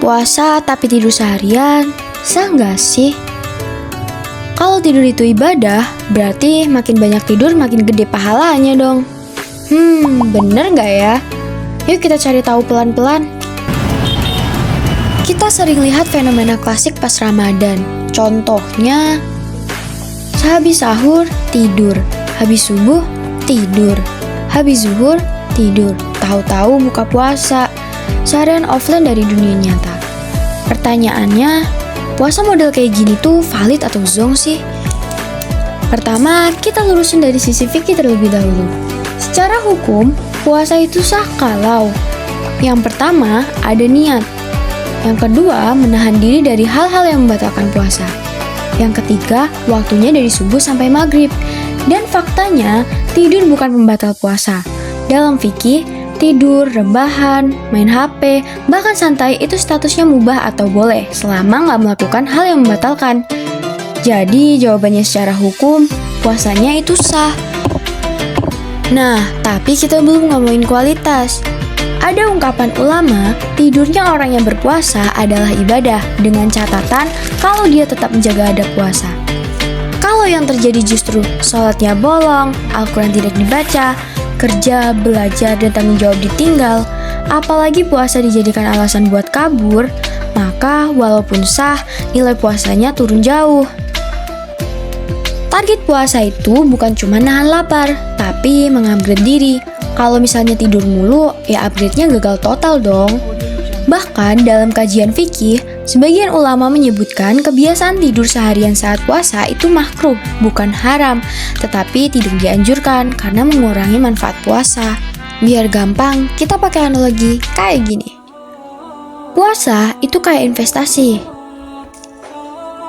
Puasa tapi tidur seharian, sah nggak sih? Kalau tidur itu ibadah, berarti makin banyak tidur makin gede pahalanya dong. Bener nggak ya? Yuk kita cari tahu pelan-pelan. Kita sering lihat fenomena klasik pas Ramadan. Contohnya, sehabis sahur, tidur. Habis subuh, tidur. Habis zuhur, tidur. Tahu-tahu buka puasa. Seharian offline dari dunia nyata. Pertanyaannya, puasa model kayak gini tuh valid atau zonk sih? Pertama, kita lurusin dari sisi fikih terlebih dahulu. Secara hukum, puasa itu sah kalau yang pertama, ada niat. Yang kedua, menahan diri dari hal-hal yang membatalkan puasa. Yang ketiga, waktunya dari subuh sampai maghrib. Dan faktanya, tidur bukan pembatal puasa. Dalam fikih, tidur, rebahan, main HP, bahkan santai itu statusnya mubah atau boleh selama nggak melakukan hal yang membatalkan. Jadi jawabannya secara hukum, puasanya itu sah. Nah, tapi kita belum ngomongin kualitas. Ada ungkapan ulama, tidurnya orang yang berpuasa adalah ibadah dengan catatan kalau dia tetap menjaga adab puasa. Kalau yang terjadi justru sholatnya bolong, Al-Quran tidak dibaca, kerja, belajar, dan tanggung jawab ditinggal, apalagi puasa dijadikan alasan buat kabur, maka walaupun sah, nilai puasanya turun jauh. Target puasa itu bukan cuma nahan lapar, tapi mengupgrade diri. Kalau misalnya tidur mulu, ya upgrade-nya gagal total dong. Bahkan dalam kajian fikih, sebagian ulama menyebutkan kebiasaan tidur seharian saat puasa itu makruh, bukan haram, tetapi tidak dianjurkan karena mengurangi manfaat puasa. Biar gampang, kita pakai analogi kayak gini. Puasa itu kayak investasi.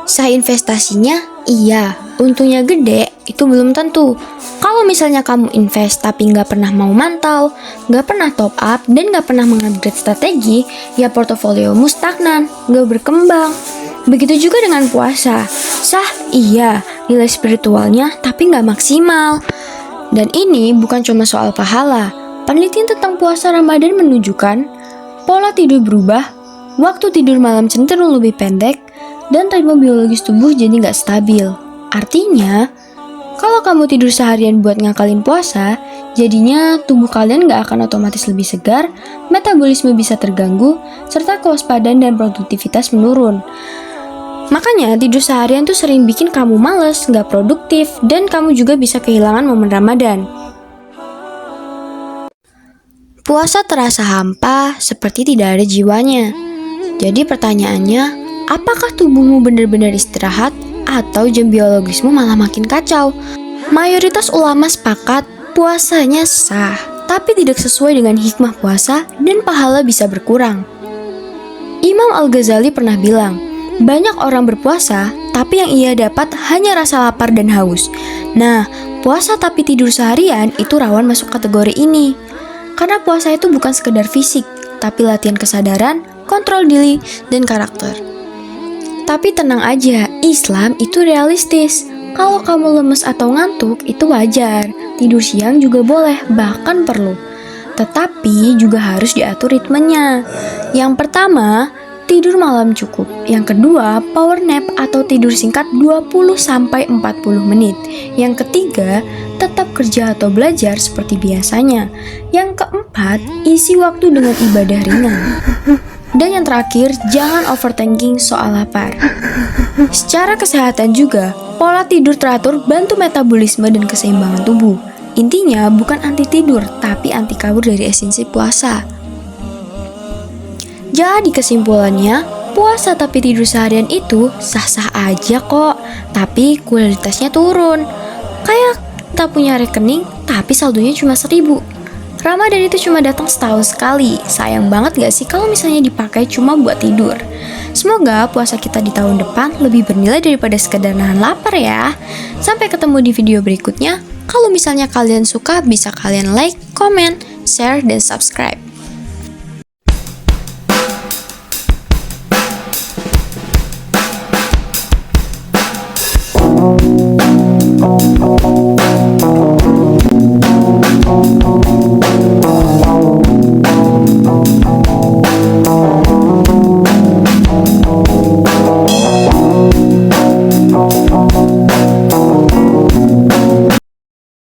Sah investasinya? Iya. Untungnya gede, itu belum tentu. Kalau misalnya kamu invest tapi nggak pernah mau mantau, nggak pernah top up, dan nggak pernah mengupgrade strategi, ya portofoliomu stagnan, nggak berkembang. Begitu juga dengan puasa. Sah, iya, nilai spiritualnya tapi nggak maksimal. Dan ini bukan cuma soal pahala. Penelitian tentang puasa Ramadan menunjukkan pola tidur berubah, waktu tidur malam cenderung lebih pendek, dan ritme biologis tubuh jadi nggak stabil. Artinya, kalau kamu tidur seharian buat ngakalin puasa, jadinya tubuh kalian nggak akan otomatis lebih segar, metabolisme bisa terganggu, serta kewaspadaan dan produktivitas menurun. Makanya tidur seharian tuh sering bikin kamu males, nggak produktif, dan kamu juga bisa kehilangan momen Ramadan. Puasa terasa hampa, seperti tidak ada jiwanya. Jadi pertanyaannya, apakah tubuhmu benar-benar istirahat, atau jam biologismu malah makin kacau? Mayoritas ulama sepakat puasanya sah, tapi tidak sesuai dengan hikmah puasa dan pahala bisa berkurang. Imam Al-Ghazali pernah bilang, banyak orang berpuasa, tapi yang ia dapat hanya rasa lapar dan haus. Nah, puasa tapi tidur seharian itu rawan masuk kategori ini. Karena puasa itu bukan sekedar fisik, tapi latihan kesadaran, kontrol diri, dan karakter. Tapi tenang aja, Islam itu realistis. Kalau kamu lemes atau ngantuk, itu wajar. Tidur siang juga boleh, bahkan perlu. Tetapi juga harus diatur ritmenya. Yang pertama, tidur malam cukup. Yang kedua, power nap atau tidur singkat 20-40 menit. Yang ketiga, tetap kerja atau belajar seperti biasanya. Yang keempat, isi waktu dengan ibadah ringan. Dan yang terakhir, jangan overthinking soal lapar. Secara kesehatan juga, pola tidur teratur bantu metabolisme dan keseimbangan tubuh. Intinya bukan anti tidur, tapi anti kabur dari esensi puasa. Jadi kesimpulannya, puasa tapi tidur seharian itu sah-sah aja kok, tapi kualitasnya turun. Kayak kita punya rekening, tapi saldonya cuma 1.000. Ramadan itu cuma datang setahun sekali. Sayang banget gak sih kalau misalnya dipakai cuma buat tidur? Semoga puasa kita di tahun depan lebih bernilai daripada sekedar nahan lapar ya. Sampai ketemu di video berikutnya. Kalau misalnya kalian suka, bisa kalian like, comment, share, dan subscribe.